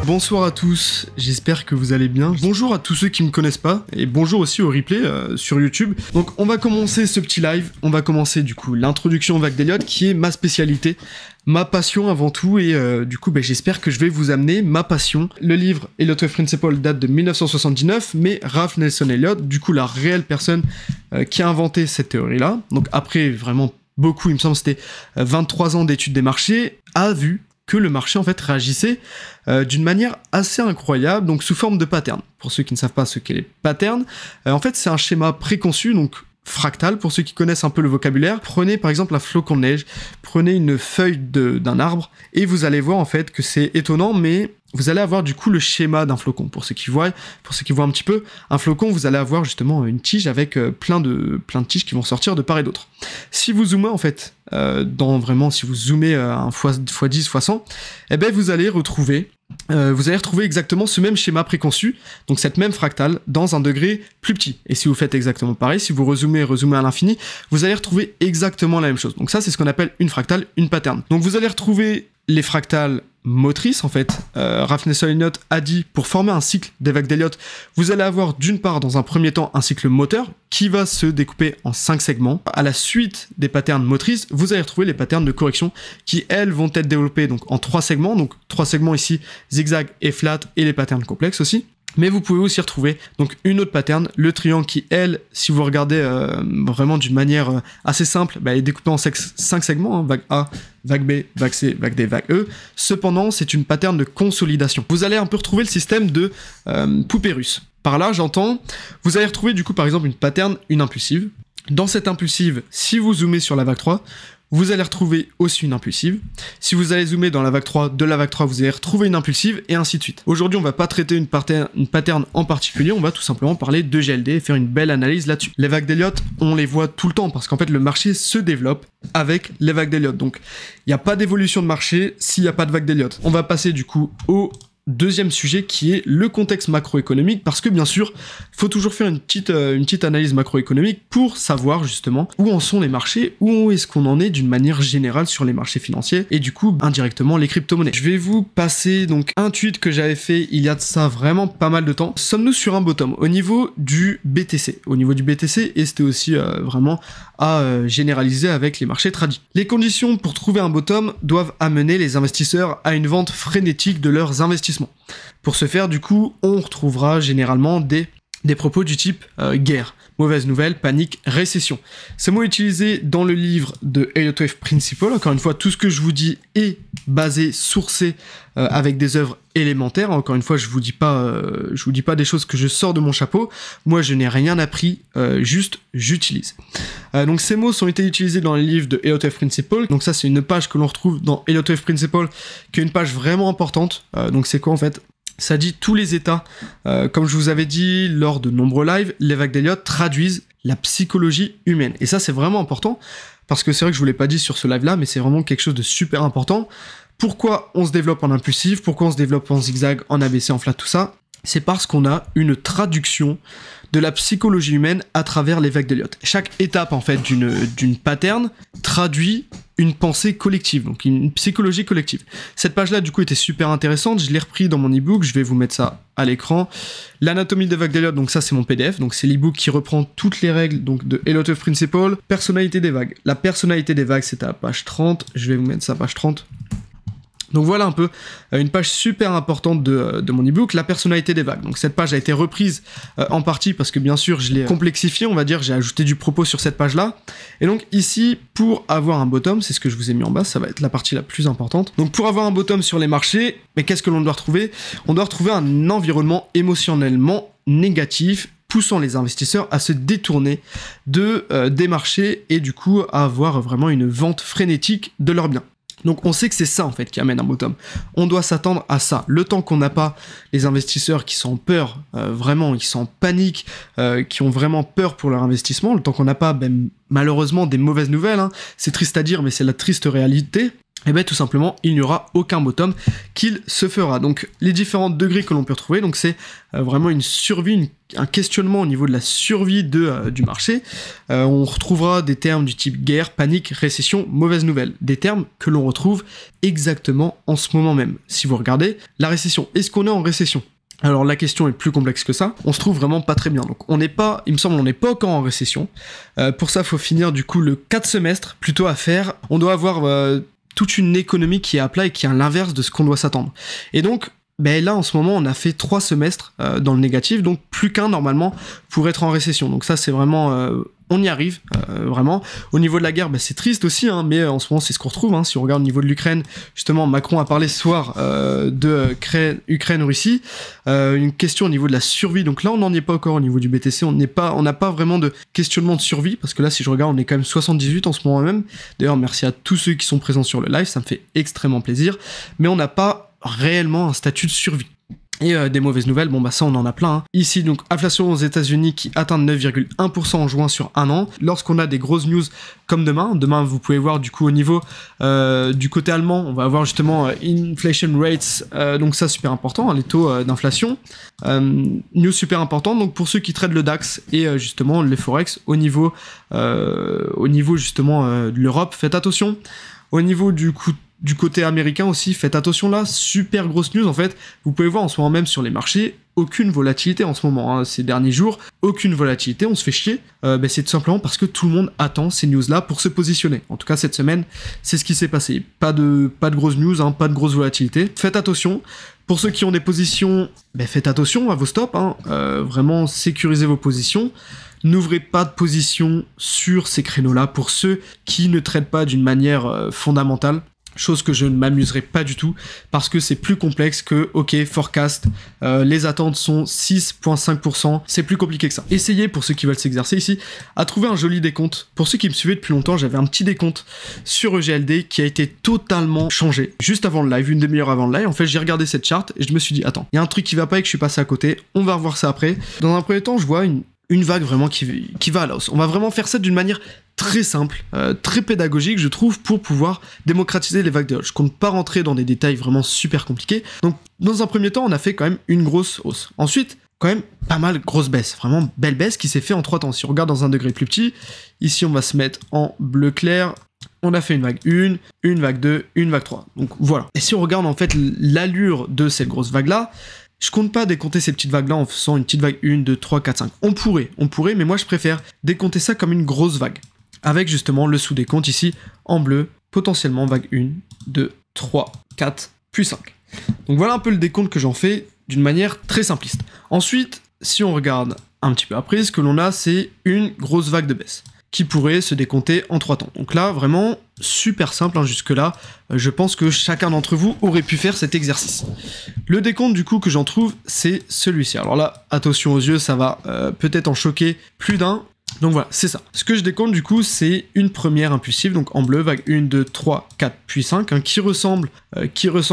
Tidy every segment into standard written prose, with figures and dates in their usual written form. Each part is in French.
Bonsoir à tous, j'espère que vous allez bien. Bonjour à tous ceux qui me connaissent pas, et bonjour aussi au replay sur YouTube. Donc on va commencer ce petit live, on va commencer du coup l'introduction aux vagues d'Elliott qui est ma spécialité, ma passion avant tout, et du coup j'espère que je vais vous amener ma passion. Le livre Elliott Wave Principle date de 1979, mais Ralph Nelson Elliott, du coup la réelle personne qui a inventé cette théorie-là, donc après vraiment beaucoup, il me semble que c'était 23 ans d'études des marchés, a vu que le marché en fait réagissait d'une manière assez incroyable, donc sous forme de pattern. Pour ceux qui ne savent pas ce qu'est les patterns, en fait c'est un schéma préconçu, donc fractal, pour ceux qui connaissent un peu le vocabulaire. Prenez par exemple un flocon de neige, prenez une feuille d'un arbre, et vous allez voir en fait que c'est étonnant, mais vous allez avoir du coup le schéma d'un flocon. Pour ceux qui voient un petit peu, un flocon, vous allez avoir justement une tige avec plein de tiges qui vont sortir de part et d'autre. Si vous zoomez en fait, si vous zoomez un x10, x100, eh ben vous allez retrouver exactement ce même schéma préconçu, donc cette même fractale, dans un degré plus petit. Et si vous faites exactement pareil, si vous rezoomez à l'infini, vous allez retrouver exactement la même chose. Donc ça, c'est ce qu'on appelle une fractale, une pattern. Donc vous allez retrouver les fractales motrices, en fait. Ralph Nelson Elliott a dit, pour former un cycle des vagues d'Elliott, vous allez avoir d'une part, dans un premier temps, un cycle moteur qui va se découper en 5 segments. À la suite des patterns motrices, vous allez retrouver les patterns de correction qui, elles, vont être développés donc, en 3 segments. Donc 3 segments ici, zigzag et flat, et les patterns complexes aussi. Mais vous pouvez aussi retrouver donc une autre pattern, le triangle qui, elle, si vous regardez vraiment d'une manière assez simple, est découpée en 5 segments, hein, vague A, vague B, vague C, vague D, vague E. Cependant, c'est une pattern de consolidation. Vous allez un peu retrouver le système de poupée russe. Par là, j'entends, vous allez retrouver du coup par exemple une pattern, une impulsive. Dans cette impulsive, si vous zoomez sur la vague 3, vous allez retrouver aussi une impulsive. Si vous allez zoomer dans la vague 3, de la vague 3, vous allez retrouver une impulsive, et ainsi de suite. Aujourd'hui, on va pas traiter une pattern en particulier, on va tout simplement parler de GLD et faire une belle analyse là-dessus. Les vagues d'Elliott, on les voit tout le temps, parce qu'en fait, le marché se développe avec les vagues d'Elliott. Donc, il n'y a pas d'évolution de marché s'il n'y a pas de vagues d'Elliott. On va passer du coup au deuxième sujet qui est le contexte macroéconomique, parce que bien sûr, il faut toujours faire une petite analyse macroéconomique pour savoir justement où en sont les marchés, où est-ce qu'on en est d'une manière générale sur les marchés financiers, et du coup, indirectement, les crypto-monnaies. Je vais vous passer donc un tweet que j'avais fait il y a de ça vraiment pas mal de temps. Sommes-nous sur un bottom au niveau du BTC? Au niveau du BTC, et c'était aussi vraiment à généraliser avec les marchés tradis. Les conditions pour trouver un bottom doivent amener les investisseurs à une vente frénétique de leurs investissements. Pour ce faire, du coup, on retrouvera généralement des propos du type guerre, mauvaise nouvelle, panique, récession. Ces mots utilisés dans le livre de Elliott Wave Principle. Encore une fois, tout ce que je vous dis est basé, sourcé avec des œuvres élémentaires. Encore une fois, je vous dis pas des choses que je sors de mon chapeau. Moi, je n'ai rien appris, juste j'utilise. Donc ces mots ont été utilisés dans le livre de Elliott Wave Principle. Donc ça, c'est une page que l'on retrouve dans Elliott Wave Principle, qui est une page vraiment importante. Donc c'est quoi en fait? Ça dit tous les états, comme je vous avais dit lors de nombreux lives, les vagues d'Elliott traduisent la psychologie humaine. Et ça, c'est vraiment important, parce que c'est vrai que je vous l'ai pas dit sur ce live-là, mais c'est vraiment quelque chose de super important. Pourquoi on se développe en impulsif? Pourquoi on se développe en zigzag, en ABC, en flat, tout ça? C'est parce qu'on a une traduction de la psychologie humaine à travers les vagues d'Elliott. Chaque étape, en fait, d'une pattern traduit une pensée collective, donc une psychologie collective. Cette page-là, du coup, était super intéressante. Je l'ai repris dans mon e-book. Je vais vous mettre ça à l'écran. L'anatomie des vagues d'Elliott, donc ça, c'est mon PDF. Donc c'est l'e-book qui reprend toutes les règles donc, de Elliott Wave Principle. Personnalité des vagues. La personnalité des vagues, c'est à la page 30. Je vais vous mettre ça à page 30. Donc voilà un peu une page super importante de mon e-book, la personnalité des vagues. Donc cette page a été reprise en partie parce que bien sûr je l'ai complexifiée, on va dire, j'ai ajouté du propos sur cette page-là. Et donc ici, pour avoir un bottom, c'est ce que je vous ai mis en bas, ça va être la partie la plus importante. Donc pour avoir un bottom sur les marchés, mais qu'est-ce que l'on doit retrouver? On doit retrouver un environnement émotionnellement négatif, poussant les investisseurs à se détourner des marchés et du coup à avoir vraiment une vente frénétique de leurs biens. Donc on sait que c'est ça en fait qui amène un bottom. On doit s'attendre à ça. Le temps qu'on n'a pas les investisseurs qui sont en peur, vraiment, qui sont en panique, qui ont vraiment peur pour leur investissement, le temps qu'on n'a pas malheureusement des mauvaises nouvelles, hein. C'est triste à dire mais c'est la triste réalité, et bien tout simplement il n'y aura aucun bottom qu'il se fera. Donc les différents degrés que l'on peut retrouver, donc c'est vraiment une survie, un questionnement au niveau de la survie du marché. On retrouvera des termes du type guerre, panique, récession, mauvaise nouvelle, des termes que l'on retrouve exactement en ce moment même. Si vous regardez la récession, est-ce qu'on est en récession? Alors la question est plus complexe que ça, on se trouve vraiment pas très bien, donc on n'est pas, il me semble, on n'est pas encore en récession. Pour ça, il faut finir du coup le 4 semestres plutôt à faire. On doit avoir toute une économie qui est à plat et qui est à l'inverse de ce qu'on doit s'attendre. Et donc, là en ce moment, on a fait 3 semestres dans le négatif, donc plus qu'un normalement pour être en récession. Donc ça, c'est vraiment... on y arrive, vraiment. Au niveau de la guerre, c'est triste aussi, hein, mais en ce moment, c'est ce qu'on retrouve. Hein. Si on regarde au niveau de l'Ukraine, justement, Macron a parlé ce soir de Ukraine-Russie. Une question au niveau de la survie. Donc là, on n'en est pas encore au niveau du BTC. On n'a pas vraiment de questionnement de survie, parce que là, si je regarde, on est quand même 78 en ce moment même. D'ailleurs, merci à tous ceux qui sont présents sur le live, ça me fait extrêmement plaisir. Mais on n'a pas réellement un statut de survie. Et des mauvaises nouvelles, ça on en a plein. Hein. Ici, donc, inflation aux États-Unis qui atteint 9,1% en juin sur un an. Lorsqu'on a des grosses news comme demain vous pouvez voir du coup au niveau du côté allemand, on va avoir justement inflation rates, donc ça super important, hein, les taux d'inflation. News super important, donc pour ceux qui traitent le DAX et justement les Forex au niveau justement de l'Europe, faites attention. Au niveau du côté américain aussi, faites attention là, super grosse news en fait, vous pouvez voir en ce moment même sur les marchés, aucune volatilité en ce moment, hein, ces derniers jours, aucune volatilité, on se fait chier, c'est tout simplement parce que tout le monde attend ces news là pour se positionner. En tout cas cette semaine, c'est ce qui s'est passé, pas de grosses news, hein, pas de grosse volatilité, faites attention. Pour ceux qui ont des positions, faites attention à vos stops, hein, vraiment sécurisez vos positions. N'ouvrez pas de position sur ces créneaux-là pour ceux qui ne traitent pas d'une manière fondamentale. Chose que je ne m'amuserai pas du tout parce que c'est plus complexe que forecast, les attentes sont 6,5%, c'est plus compliqué que ça. Essayez, pour ceux qui veulent s'exercer ici, à trouver un joli décompte. Pour ceux qui me suivaient depuis longtemps, j'avais un petit décompte sur EGLD qui a été totalement changé juste avant le live, une demi-heure avant le live. En fait, j'ai regardé cette charte et je me suis dit attends, il y a un truc qui va pas et que je suis passé à côté, on va revoir ça après. Dans un premier temps, je vois une vague vraiment qui va à la hausse. On va vraiment faire ça d'une manière très simple, très pédagogique, je trouve, pour pouvoir démocratiser les vagues de hausse. Je compte pas rentrer dans des détails vraiment super compliqués. Donc, dans un premier temps, on a fait quand même une grosse hausse. Ensuite, quand même pas mal grosse baisse, vraiment belle baisse qui s'est fait en 3 temps. Si on regarde dans un degré plus petit, ici on va se mettre en bleu clair. On a fait une vague 1, une vague 2, une vague 3. Donc voilà. Et si on regarde en fait l'allure de cette grosse vague-là, je compte pas décompter ces petites vagues-là en faisant une petite vague 1, 2, 3, 4, 5. On pourrait, mais moi je préfère décompter ça comme une grosse vague. Avec justement le sous-décompte ici en bleu, potentiellement vague 1, 2, 3, 4, puis 5. Donc voilà un peu le décompte que j'en fais d'une manière très simpliste. Ensuite, si on regarde un petit peu après, ce que l'on a, c'est une grosse vague de baisse qui pourrait se décompter en 3 temps. Donc là, vraiment super simple, hein, jusque-là, je pense que chacun d'entre vous aurait pu faire cet exercice. Le décompte du coup que j'en trouve, c'est celui-ci. Alors là, attention aux yeux, ça va peut-être en choquer plus d'un. Donc voilà, c'est ça. Ce que je décompte du coup, c'est une première impulsive, donc en bleu, vague 1, 2, 3, 4, puis 5, hein, qui ressemble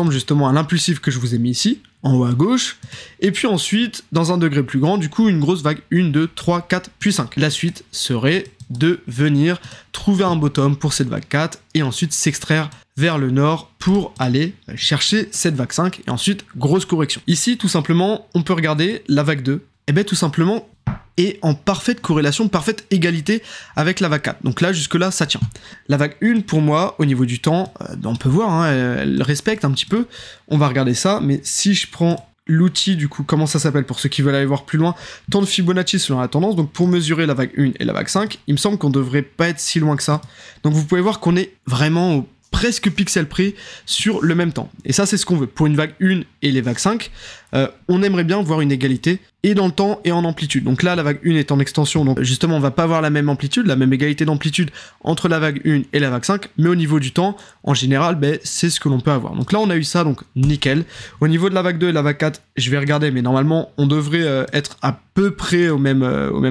justement à l'impulsive que je vous ai mis ici, en haut à gauche. Et puis ensuite, dans un degré plus grand, du coup, une grosse vague 1, 2, 3, 4, puis 5. La suite serait de venir trouver un bottom pour cette vague 4 et ensuite s'extraire vers le nord pour aller chercher cette vague 5 et ensuite grosse correction. Ici, tout simplement, on peut regarder la vague 2, et bien tout simplement est en parfaite corrélation, parfaite égalité avec la vague 4. Donc là, jusque-là, ça tient. La vague 1, pour moi, au niveau du temps, on peut voir, hein, elle respecte un petit peu. On va regarder ça, mais si je prends l'outil, du coup, comment ça s'appelle pour ceux qui veulent aller voir plus loin, temps de Fibonacci selon la tendance, donc pour mesurer la vague 1 et la vague 5, il me semble qu'on devrait pas être si loin que ça. Donc vous pouvez voir qu'on est vraiment au presque pixel près sur le même temps. Et ça, c'est ce qu'on veut. Pour une vague 1 et les vagues 5, on aimerait bien voir une égalité et dans le temps et en amplitude. Donc là, la vague 1 est en extension, donc justement, on va pas avoir la même amplitude, la même égalité d'amplitude entre la vague 1 et la vague 5, mais au niveau du temps, en général, c'est ce que l'on peut avoir. Donc là, on a eu ça, donc nickel. Au niveau de la vague 2 et la vague 4, je vais regarder, mais normalement, on devrait être à peu près au même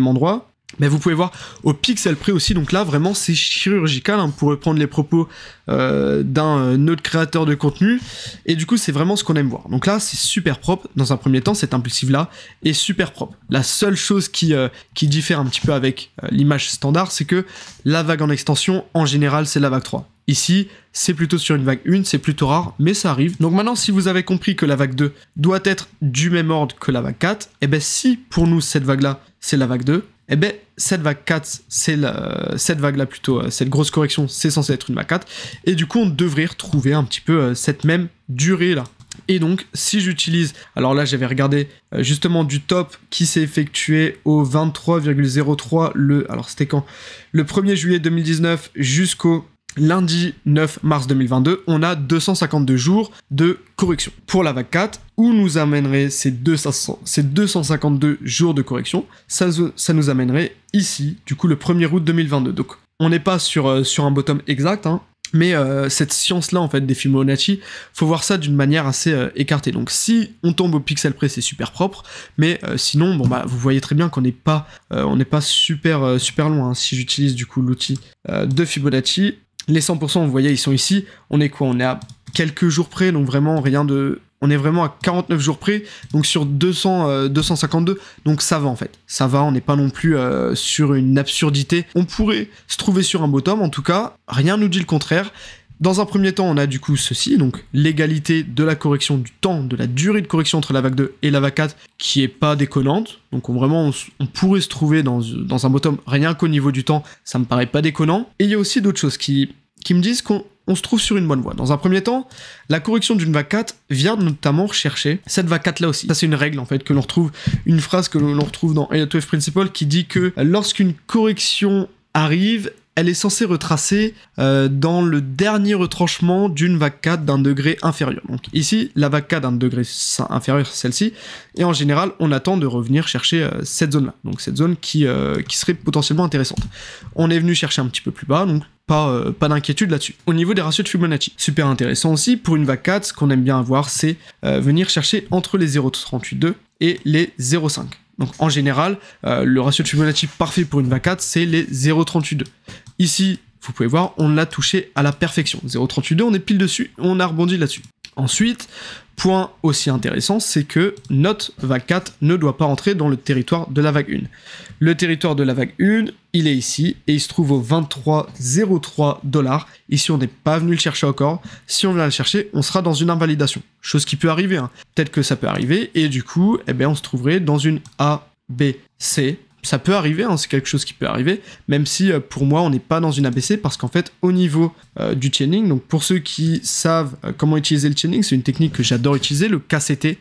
endroit. Mais vous pouvez voir au pixel près aussi, donc là vraiment c'est chirurgical, hein, pour reprendre les propos d'un autre créateur de contenu, et du coup c'est vraiment ce qu'on aime voir. Donc là c'est super propre, dans un premier temps cette impulsive là est super propre. La seule chose qui diffère un petit peu avec l'image standard, c'est que la vague en extension en général c'est la vague 3. Ici, c'est plutôt sur une vague 1, c'est plutôt rare, mais ça arrive. Donc maintenant, si vous avez compris que la vague 2 doit être du même ordre que la vague 4, et bien si pour nous cette vague-là, c'est la vague 2, et bien cette vague 4, cette vague-là plutôt, cette grosse correction, c'est censé être une vague 4, et du coup, on devrait retrouver un petit peu cette même durée-là. Et donc, si j'utilise, alors là j'avais regardé justement du top qui s'est effectué au 23,03 alors c'était quand? Le 1er juillet 2019 jusqu'au lundi 9 mars 2022, on a 252 jours de correction. Pour la vague 4, où nous amènerait ces 252 jours de correction, ça nous amènerait ici, du coup le 1er août 2022. Donc on n'est pas sur un bottom exact, hein, mais cette science-là, en fait, des Fibonacci, faut voir ça d'une manière assez écartée. Donc si on tombe au pixel près, c'est super propre, mais sinon, bon bah, vous voyez très bien qu'on n'est pas super loin, hein. Si j'utilise du coup l'outil de Fibonacci, les 100%, vous voyez, ils sont ici. On est quoi? On est à quelques jours près, donc vraiment rien de... On est vraiment à 49 jours près, donc sur 252, donc ça va en fait. Ça va, on n'est pas non plus sur une absurdité. On pourrait se trouver sur un bottom, en tout cas, rien nous dit le contraire. Dans un premier temps, on a du coup ceci, donc l'égalité de la correction du temps, de la durée de correction entre la vague 2 et la vague 4, qui est pas déconnante. Donc on pourrait se trouver dans un bottom, rien qu'au niveau du temps, ça me paraît pas déconnant. Et il y a aussi d'autres choses qui me disent qu'on se trouve sur une bonne voie. Dans un premier temps, la correction d'une vague 4 vient notamment rechercher cette vague 4 là aussi. Ça c'est une règle en fait que l'on retrouve, une phrase que l'on retrouve dans Elliott Wave Principle qui dit que lorsqu'une correction arrive, elle est censée retracer dans le dernier retranchement d'une vague 4 d'un degré inférieur. Donc ici, la vague 4 d'un degré inférieur, celle-ci, et en général, on attend de revenir chercher cette zone-là. Donc cette zone qui serait potentiellement intéressante. On est venu chercher un petit peu plus bas, donc pas d'inquiétude là-dessus. Au niveau des ratios de Fibonacci, super intéressant aussi, pour une vague 4, ce qu'on aime bien avoir, c'est venir chercher entre les 0,382 et les 0,5. Donc en général, le ratio de Fibonacci parfait pour une vague 4, c'est les 0,382. Ici, vous pouvez voir, on l'a touché à la perfection. 0,382, on est pile dessus, on a rebondi là-dessus. Ensuite, point aussi intéressant, c'est que notre vague 4 ne doit pas entrer dans le territoire de la vague 1. Le territoire de la vague 1, il est ici, et il se trouve au 23,03 $. Ici, on n'est pas venu le chercher encore. Si on vient le chercher, on sera dans une invalidation. Chose qui peut arriver, hein. Peut-être que ça peut arriver, et du coup, eh ben, on se trouverait dans une A, B, C. Ça peut arriver, hein, c'est quelque chose qui peut arriver, même si pour moi on n'est pas dans une ABC, parce qu'en fait au niveau du chaining, donc pour ceux qui savent comment utiliser le chaining, c'est une technique que j'adore utiliser, le KCT,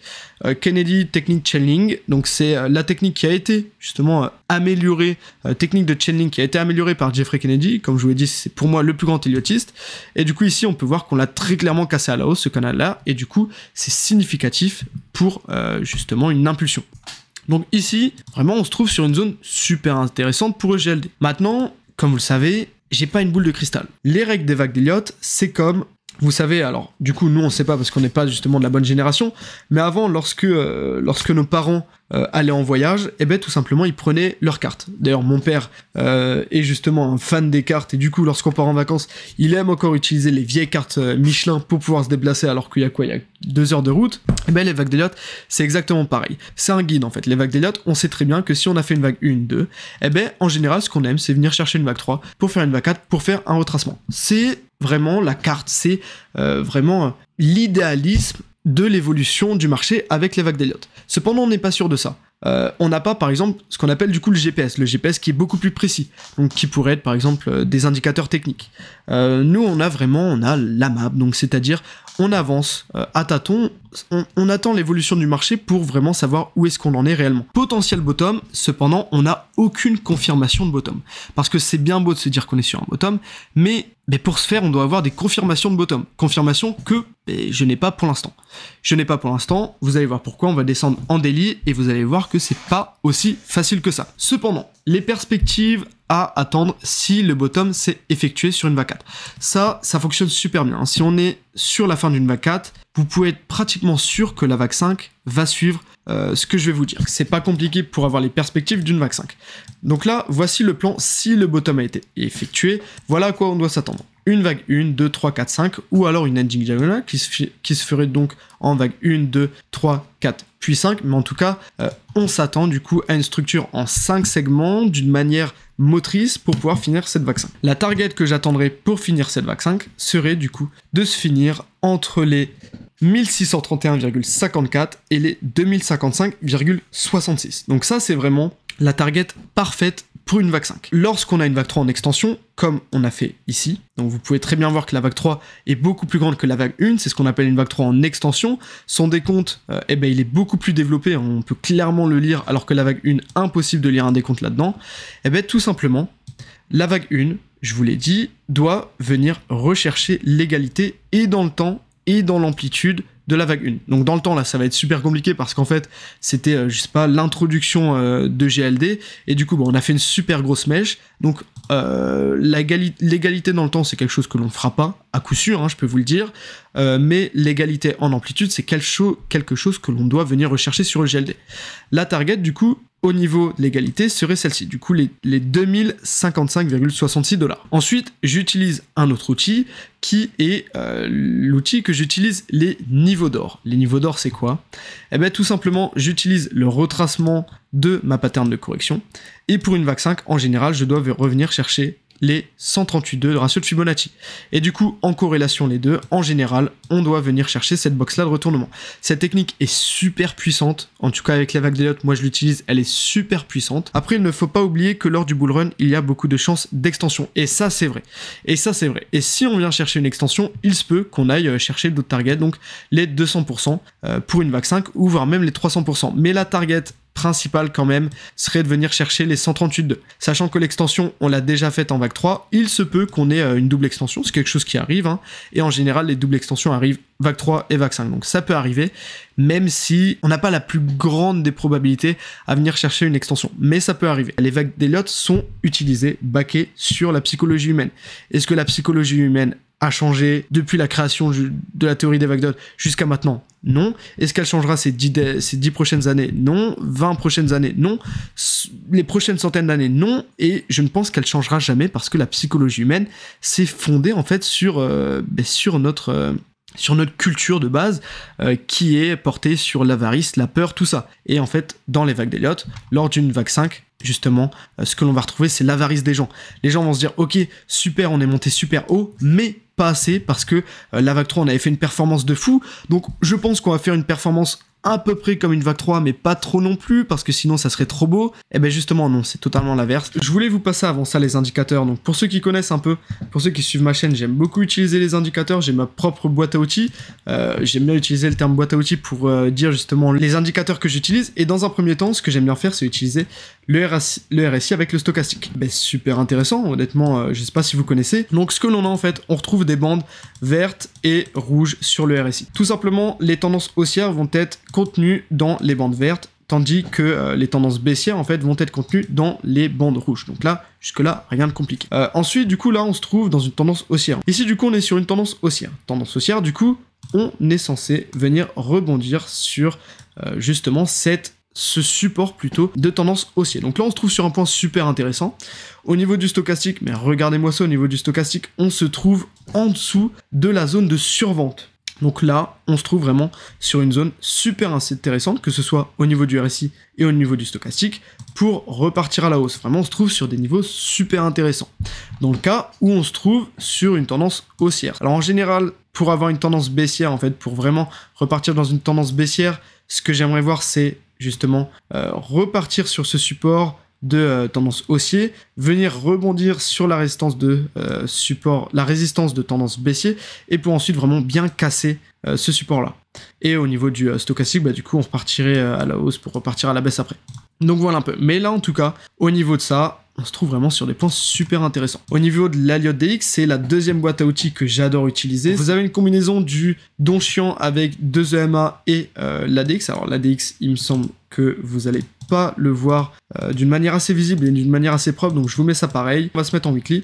Kennedy Technique Chaining, donc c'est la technique qui a été justement améliorée, technique de chaining qui a été améliorée par Jeffrey Kennedy, comme je vous l'ai dit, c'est pour moi le plus grand elliotiste, et du coup ici on peut voir qu'on l'a très clairement cassé à la hausse ce canal-là, et du coup c'est significatif pour justement une impulsion. Donc ici, vraiment, on se trouve sur une zone super intéressante pour EGLD. Maintenant, comme vous le savez, j'ai pas une boule de cristal. Les règles des vagues d'Elliott, c'est comme... Vous savez, alors, du coup, nous, on sait pas parce qu'on n'est pas justement de la bonne génération, mais avant, lorsque nos parents allaient en voyage, eh ben, tout simplement, ils prenaient leurs cartes. D'ailleurs, mon père est justement un fan des cartes, et du coup, lorsqu'on part en vacances, il aime encore utiliser les vieilles cartes Michelin pour pouvoir se déplacer, alors qu'il y a quoi? Il y a 2 heures de route. Eh ben, les vagues d'Elliott, c'est exactement pareil. C'est un guide, en fait. Les vagues d'Elliott, on sait très bien que si on a fait une vague 1, 2, eh ben, en général, ce qu'on aime, c'est venir chercher une vague 3 pour faire une vague 4, pour faire un retracement. C'est vraiment la carte, c'est vraiment l'idéalisme de l'évolution du marché avec les vagues d'Elliott. Cependant, on n'est pas sûr de ça. On n'a pas, par exemple, ce qu'on appelle du coup le GPS qui est beaucoup plus précis, donc qui pourrait être, par exemple, des indicateurs techniques. Nous, on a la map, donc c'est-à-dire, on avance à tâtons, on attend l'évolution du marché pour vraiment savoir où est-ce qu'on en est réellement. Potentiel bottom, cependant, on n'a aucune confirmation de bottom. Parce que c'est bien beau de se dire qu'on est sur un bottom, mais pour ce faire, on doit avoir des confirmations de bottom. Confirmations que je n'ai pas pour l'instant. Je n'ai pas pour l'instant, vous allez voir pourquoi, on va descendre en daily, et vous allez voir que c'est pas aussi facile que ça. Cependant, les perspectives à attendre si le bottom s'est effectué sur une vague 4. Ça fonctionne super bien. Si on est sur la fin d'une vague 4, vous pouvez être pratiquement sûr que la vague 5 va suivre ce que je vais vous dire. C'est pas compliqué pour avoir les perspectives d'une vague 5. Donc là, voici le plan si le bottom a été effectué. Voilà à quoi on doit s'attendre. Une vague 1, 2, 3, 4, 5, ou alors une ending diagonale qui se ferait donc en vague 1, 2, 3, 4, puis 5. Mais en tout cas, on s'attend du coup à une structure en 5 segments d'une manière motrice pour pouvoir finir cette vague 5. La target que j'attendrai pour finir cette vague 5 serait du coup de se finir entre les 1631,54 et les 2055,66. Donc ça, c'est vraiment la target parfaite pour une vague 5. Lorsqu'on a une vague 3 en extension, comme on a fait ici, donc vous pouvez très bien voir que la vague 3 est beaucoup plus grande que la vague 1, c'est ce qu'on appelle une vague 3 en extension. Son décompte, il est beaucoup plus développé, on peut clairement le lire, alors que la vague 1, impossible de lire un décompte là-dedans. Tout simplement, la vague 1, je vous l'ai dit, doit venir rechercher l'égalité et dans le temps et dans l'amplitude de la vague 1. Donc dans le temps, là, ça va être super compliqué parce qu'en fait, c'était, je sais pas, l'introduction de GLD, et du coup, on a fait une super grosse mèche. Donc l'égalité dans le temps, c'est quelque chose que l'on ne fera pas, à coup sûr, je peux vous le dire, mais l'égalité en amplitude, c'est quelque chose que l'on doit venir rechercher sur le GLD. La target, du coup, au niveau de l'égalité, serait celle-ci, du coup les 2055,66 $. Ensuite, j'utilise un autre outil qui est l'outil que j'utilise, les niveaux d'or. Les niveaux d'or, c'est quoi? Tout simplement, j'utilise le retracement de ma pattern de correction, et pour une vague 5, en général, je dois revenir chercher les 138,2 de ratio de Fibonacci. Et du coup, en corrélation les deux, en général, on doit venir chercher cette box-là de retournement. Cette technique est super puissante, en tout cas avec la vague d'Elliott, moi je l'utilise, elle est super puissante. Après, il ne faut pas oublier que lors du bull run, il y a beaucoup de chances d'extension, et ça c'est vrai. Et si on vient chercher une extension, il se peut qu'on aille chercher d'autres targets, donc les 200% pour une vague 5, ou voire même les 300%. Mais la target principal quand même serait de venir chercher les 138,2. Sachant que l'extension, on l'a déjà faite en vague 3, il se peut qu'on ait une double extension, c'est quelque chose qui arrive, et en général, les doubles extensions arrivent vague 3 et vague 5, donc ça peut arriver, même si on n'a pas la plus grande des probabilités à venir chercher une extension, mais ça peut arriver. Les vagues d'Elliott sont utilisées, backées sur la psychologie humaine. Est-ce que la psychologie humaine a changé depuis la création de la théorie des vagues d'Elliott jusqu'à maintenant? Non. Est-ce qu'elle changera ces 10 prochaines années? Non. 20 prochaines années? Non. Les prochaines centaines d'années? Non. Et je ne pense qu'elle changera jamais parce que la psychologie humaine s'est fondée en fait sur notre culture de base qui est portée sur l'avarice, la peur, tout ça. Et en fait, dans les vagues d'Elliott, lors d'une vague 5, justement, ce que l'on va retrouver, c'est l'avarice des gens. Les gens vont se dire, ok, super, on est monté super haut, mais pas assez, parce que la vague 3, on avait fait une performance de fou, donc je pense qu'on va faire une performance à peu près comme une vague 3, mais pas trop non plus, parce que sinon ça serait trop beau. Justement non, c'est totalement l'inverse. Je voulais vous passer avant ça les indicateurs, donc pour ceux qui connaissent un peu, pour ceux qui suivent ma chaîne, j'aime beaucoup utiliser les indicateurs, j'ai ma propre boîte à outils, j'aime bien utiliser le terme boîte à outils pour dire justement les indicateurs que j'utilise, et dans un premier temps, ce que j'aime bien faire, c'est utiliser le RSI avec le stochastique. Super intéressant, honnêtement, je sais pas si vous connaissez. Donc ce que l'on a en fait, on retrouve des bandes vertes et rouges sur le RSI. Tout simplement, les tendances haussières vont être contenues dans les bandes vertes, tandis que les tendances baissières en fait vont être contenues dans les bandes rouges. Donc là, jusque-là, rien de compliqué. Ensuite, du coup, là, on se trouve dans une tendance haussière. Ici, du coup, on est sur une tendance haussière. Tendance haussière, du coup, on est censé venir rebondir sur justement ce support plutôt de tendance haussière. Donc là, on se trouve sur un point super intéressant. Au niveau du stochastique, mais regardez-moi ça, au niveau du stochastique, on se trouve en dessous de la zone de survente. Donc là, on se trouve vraiment sur une zone super intéressante, que ce soit au niveau du RSI et au niveau du stochastique, pour repartir à la hausse. Vraiment, on se trouve sur des niveaux super intéressants. Dans le cas où on se trouve sur une tendance haussière. Alors en général, pour avoir une tendance baissière, en fait, pour vraiment repartir dans une tendance baissière, ce que j'aimerais voir, c'est justement repartir sur ce support de tendance haussier, venir rebondir sur la résistance de support, la résistance de tendance baissier, et pour ensuite vraiment bien casser ce support là. Et au niveau du stochastique, du coup on repartirait à la hausse pour repartir à la baisse après. Donc voilà un peu. Mais là en tout cas, au niveau de ça, on se trouve vraiment sur des points super intéressants. Au niveau de l'Elliott DX, c'est la deuxième boîte à outils que j'adore utiliser. Vous avez une combinaison du Donchian avec 2 EMA et l'ADX. Alors l'ADX, il me semble que vous allez pas le voir d'une manière assez visible et d'une manière assez propre, donc je vous mets ça pareil. On va se mettre en weekly,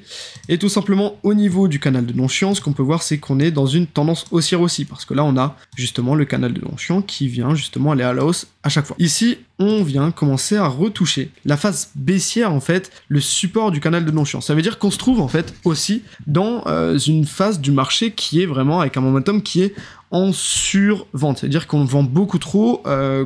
et tout simplement au niveau du canal de non-chiant, ce qu'on peut voir c'est qu'on est dans une tendance haussière aussi, parce que là on a justement le canal de non-chiant qui vient justement aller à la hausse à chaque fois. Ici, on vient commencer à retoucher la phase baissière, en fait, le support du canal de non-chiant. Ça veut dire qu'on se trouve en fait aussi dans une phase du marché qui est vraiment avec un momentum qui est en survente, c'est-à-dire qu'on vend beaucoup trop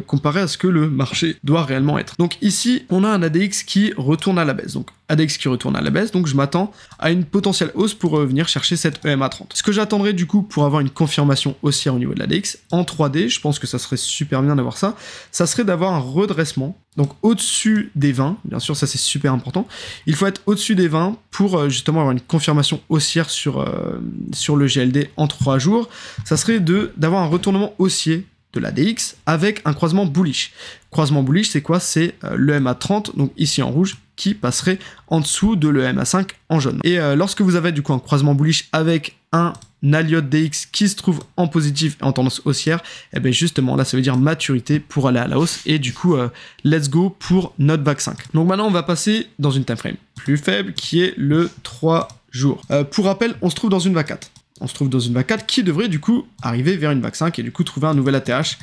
comparé à ce que le marché doit réellement être. Donc ici, on a un ADX qui retourne à la baisse. Donc ADX qui retourne à la baisse, donc je m'attends à une potentielle hausse pour venir chercher cette EMA 30. Ce que j'attendrai du coup pour avoir une confirmation haussière au niveau de l'ADX en 3D, je pense que ça serait super bien d'avoir ça, ça serait d'avoir un redressement, donc au-dessus des 20, bien sûr ça c'est super important, il faut être au-dessus des 20 pour justement avoir une confirmation haussière sur le GLD en 3 jours, ça serait d'avoir un retournement haussier de l'ADX avec un croisement bullish. Croisement bullish, c'est quoi? C'est l'EMA 30, donc ici en rouge, qui passerait en dessous de l'EMA 5 en jaune. Et lorsque vous avez du coup un croisement bullish avec un Elliott DX qui se trouve en positif et en tendance haussière, et bien justement là ça veut dire maturité pour aller à la hausse, et du coup let's go pour notre VAG 5. Donc maintenant on va passer dans une time frame plus faible qui est le 3 jours. Pour rappel, on se trouve dans une VAG 4. On se trouve dans une VAG 4 qui devrait du coup arriver vers une VAG 5 et du coup trouver un nouvel ATH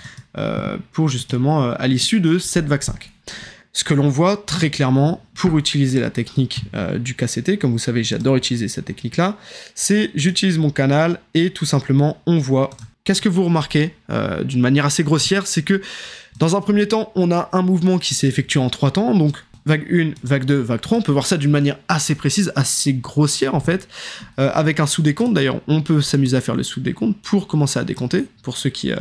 pour justement à l'issue de cette VAG 5. Ce que l'on voit très clairement pour utiliser la technique du KCT, comme vous savez j'adore utiliser cette technique là, c'est j'utilise mon canal et tout simplement on voit, qu'est-ce que vous remarquez d'une manière assez grossière, c'est que dans un premier temps on a un mouvement qui s'est effectué en 3 temps, donc vague 1, vague 2, vague 3, on peut voir ça d'une manière assez précise, assez grossière en fait, avec un sous-décompte. D'ailleurs, on peut s'amuser à faire le sous-décompte pour commencer à décompter, pour ceux qui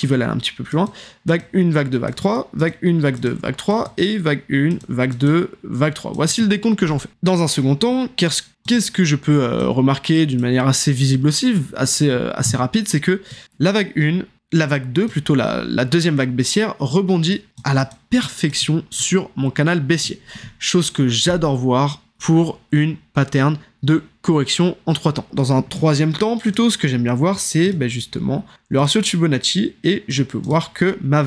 veulent aller un petit peu plus loin. Vague 1, vague 2, vague 3, vague 1, vague 2, vague 3, et vague 1, vague 2, vague 3. Voici le décompte que j'en fais. Dans un second temps, qu'est-ce que je peux remarquer d'une manière assez visible aussi, assez rapide, c'est que la vague 1, la vague 2, plutôt la deuxième vague baissière, rebondit à la perfection sur mon canal baissier. Chose que j'adore voir pour une pattern de correction en 3 temps. Dans un troisième temps, plutôt, ce que j'aime bien voir, c'est justement le ratio de Fibonacci, et je peux voir que ma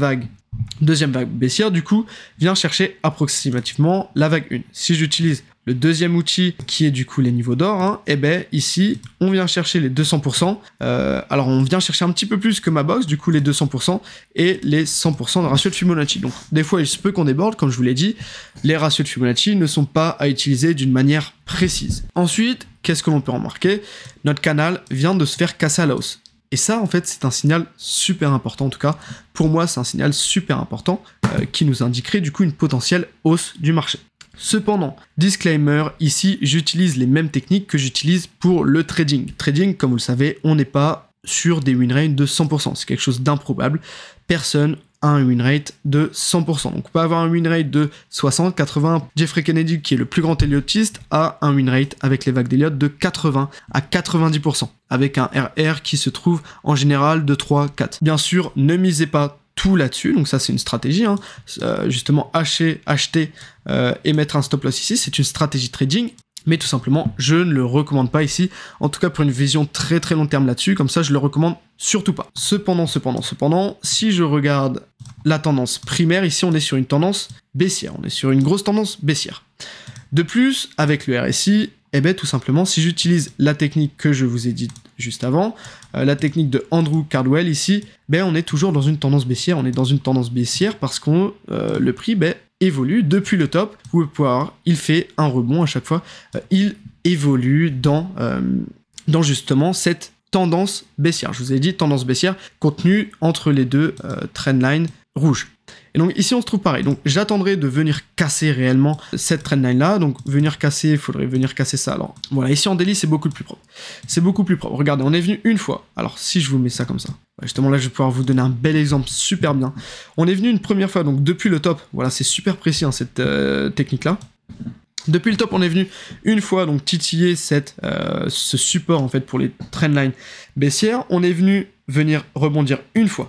deuxième vague baissière, du coup, vient chercher approximativement la vague 1. Si j'utilise le deuxième outil qui est du coup les niveaux d'or, et ici on vient chercher les 200%, alors on vient chercher un petit peu plus que ma box, du coup les 200% et les 100% de ratio de Fibonacci. Donc des fois il se peut qu'on déborde, comme je vous l'ai dit, les ratios de Fibonacci ne sont pas à utiliser d'une manière précise. Ensuite, qu'est-ce que l'on peut remarquer? Notre canal vient de se faire casser à la hausse. Et ça, en fait, c'est un signal super important, en tout cas, pour moi, c'est un signal super important qui nous indiquerait du coup une potentielle hausse du marché. Cependant, disclaimer, ici, j'utilise les mêmes techniques que j'utilise pour le trading. Trading, comme vous le savez, on n'est pas sur des win rates de 100%, c'est quelque chose d'improbable. Personne a un win rate de 100%. Donc on peut avoir un win rate de 60, 80. Jeffrey Kennedy, qui est le plus grand Elliotiste, a un win rate avec les vagues d'Elliott de 80 à 90%, avec un RR qui se trouve en général de 3, 4. Bien sûr, ne misez pas tout là-dessus, donc ça c'est une stratégie, justement acheter et mettre un stop loss ici, c'est une stratégie trading, mais tout simplement je ne le recommande pas ici, en tout cas pour une vision très très long terme là-dessus, comme ça je le recommande surtout pas. Cependant, si je regarde la tendance primaire, ici on est sur une tendance baissière, on est sur une grosse tendance baissière. De plus, avec le RSI, tout simplement, si j'utilise la technique que je vous ai dit juste avant, la technique de Andrew Cardwell ici, on est toujours dans une tendance baissière, parce que le prix évolue depuis le top, vous pouvez voir, il fait un rebond à chaque fois, il évolue dans justement cette tendance baissière. Je vous ai dit tendance baissière contenue entre les deux trendlines rouges. Et donc ici on se trouve pareil, donc j'attendrai de venir casser réellement cette trendline là, donc venir casser, il faudrait venir casser ça. Alors voilà, ici en daily c'est beaucoup plus propre, regardez, on est venu une fois, alors si je vous mets ça comme ça, justement là je vais pouvoir vous donner un bel exemple super bien. On est venu une première fois, donc depuis le top, voilà c'est super précis cette technique là. Depuis le top, on est venu une fois donc titiller ce support en fait pour les trendlines baissières. On est venu rebondir une fois,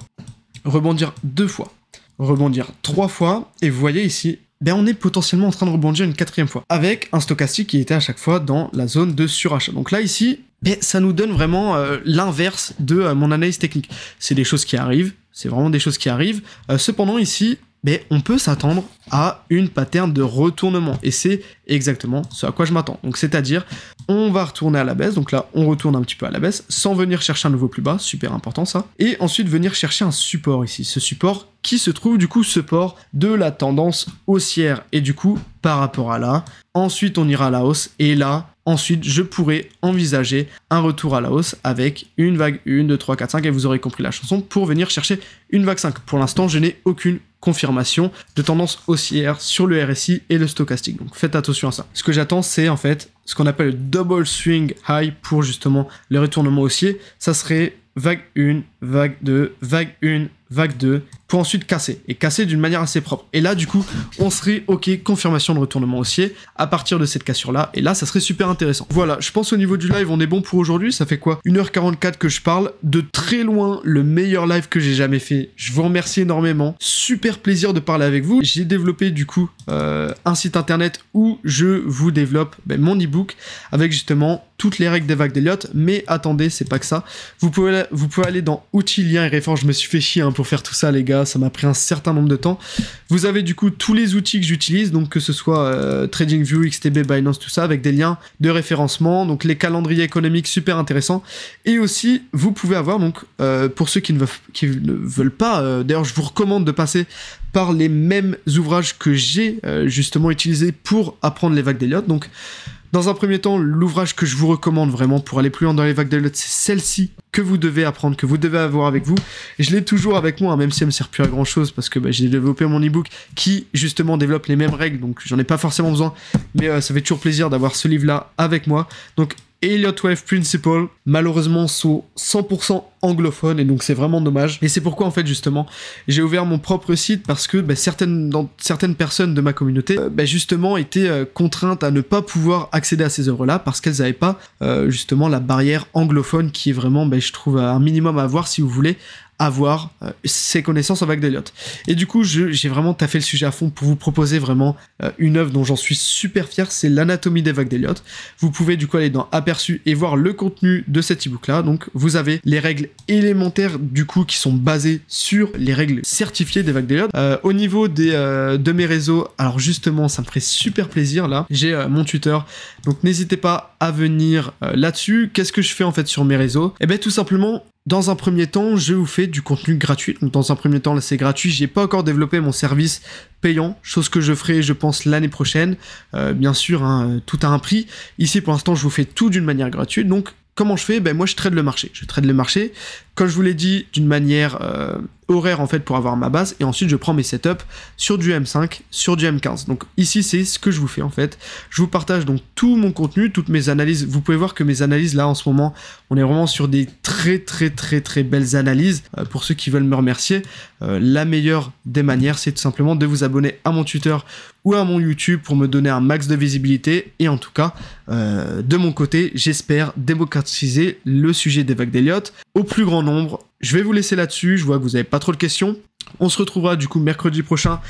rebondir 2 fois, rebondir 3 fois, et vous voyez ici, on est potentiellement en train de rebondir une 4e fois, avec un stochastique qui était à chaque fois dans la zone de surachat. Donc là ici, ça nous donne vraiment l'inverse de mon analyse technique. C'est des choses qui arrivent, c'est vraiment des choses qui arrivent. Cependant ici, mais on peut s'attendre à une pattern de retournement. Et c'est exactement ce à quoi je m'attends. Donc c'est-à-dire, on va retourner à la baisse. Donc là, on retourne un petit peu à la baisse sans venir chercher un nouveau plus bas. Super important ça. Et ensuite, venir chercher un support ici. Ce support qui se trouve du coup support de la tendance haussière. Et du coup, par rapport à là, ensuite on ira à la hausse. Et là, ensuite, je pourrais envisager un retour à la hausse avec une vague 1, 2, 3, 4, 5, et vous aurez compris la chanson, pour venir chercher une vague 5. Pour l'instant, je n'ai aucune confirmation de tendance haussière sur le RSI et le stochastique. Donc faites attention à ça. Ce que j'attends, c'est en fait ce qu'on appelle le double swing high pour justement le retournement haussier. Ça serait vague 1, vague 2, vague 1, vague 2, pour ensuite casser, et casser d'une manière assez propre. Et là, du coup, on serait OK, confirmation de retournement haussier à partir de cette cassure-là, et là, ça serait super intéressant. Voilà, je pense au niveau du live, on est bon pour aujourd'hui. Ça fait quoi, 1h44 que je parle, de très loin, le meilleur live que j'ai jamais fait. Je vous remercie énormément, super plaisir de parler avec vous. J'ai développé, du coup, un site internet où je vous développe mon ebook avec justement toutes les règles des vagues d'Elliott, mais attendez, c'est pas que ça. Vous pouvez aller dans outils, liens et références. Je me suis fait chier pour faire tout ça, les gars, ça m'a pris un certain nombre de temps. Vous avez du coup tous les outils que j'utilise, donc que ce soit TradingView, XTB, Binance, tout ça, avec des liens de référencement, donc les calendriers économiques super intéressants. Et aussi, vous pouvez avoir, donc pour ceux qui ne veulent pas, d'ailleurs je vous recommande de passer par les mêmes ouvrages que j'ai justement utilisés pour apprendre les vagues d'Elliott. Donc dans un premier temps, l'ouvrage que je vous recommande vraiment pour aller plus loin dans les vagues d'Elliott, c'est celle-ci que vous devez apprendre, que vous devez avoir avec vous. Et je l'ai toujours avec moi, même si elle me sert plus à grand chose, parce que j'ai développé mon ebook qui justement développe les mêmes règles, donc j'en ai pas forcément besoin, mais ça fait toujours plaisir d'avoir ce livre-là avec moi. Donc Elliott Wave Principle, malheureusement sont 100% anglophones, et donc c'est vraiment dommage. Et c'est pourquoi en fait justement j'ai ouvert mon propre site, parce que certaines personnes de ma communauté justement étaient contraintes à ne pas pouvoir accéder à ces œuvres là parce qu'elles n'avaient pas justement la barrière anglophone qui est vraiment je trouve un minimum à avoir si vous voulez avoir ces connaissances en vagues d'Elliott. Et du coup, j'ai vraiment taffé le sujet à fond pour vous proposer vraiment une œuvre dont j'en suis super fier, c'est l'anatomie des vagues d'Elliott. Vous pouvez du coup aller dans Aperçu et voir le contenu de cet ebook-là. Donc, vous avez les règles élémentaires du coup qui sont basées sur les règles certifiées des vagues d'Elliott. Au niveau de mes réseaux, alors justement, ça me ferait super plaisir là. J'ai mon Twitter, donc n'hésitez pas à venir là-dessus. Qu'est-ce que je fais en fait sur mes réseaux? Eh bien, tout simplement, dans un premier temps, je vous fais du contenu gratuit. Donc dans un premier temps, là c'est gratuit. J'ai pas encore développé mon service payant, chose que je ferai, je pense, l'année prochaine. Bien sûr, tout a un prix. Ici, pour l'instant, je vous fais tout d'une manière gratuite. Donc, comment je fais? Moi, je trade le marché. Je trade le marché, comme je vous l'ai dit, d'une manière horaire, en fait, pour avoir ma base. Et ensuite, je prends mes setups sur du M5, sur du M15. Donc ici, c'est ce que je vous fais, en fait. Je vous partage donc tout mon contenu, toutes mes analyses. Vous pouvez voir que mes analyses, là, en ce moment, on est vraiment sur des très, très, très, très belles analyses. Pour ceux qui veulent me remercier, la meilleure des manières, c'est tout simplement de vous abonner à mon Twitter ou à mon YouTube pour me donner un max de visibilité. Et en tout cas, de mon côté, j'espère démocratiser le sujet des vagues d'Elliott au plus grand nombre. Je vais vous laisser là-dessus, je vois que vous n'avez pas trop de questions. On se retrouvera du coup mercredi prochain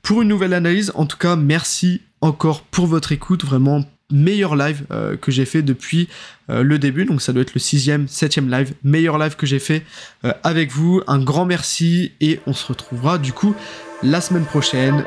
pour une nouvelle analyse. En tout cas, merci encore pour votre écoute, vraiment meilleur live que j'ai fait depuis le début, donc ça doit être le 6e, 7e live, meilleur live que j'ai fait avec vous. Un grand merci et on se retrouvera du coup la semaine prochaine.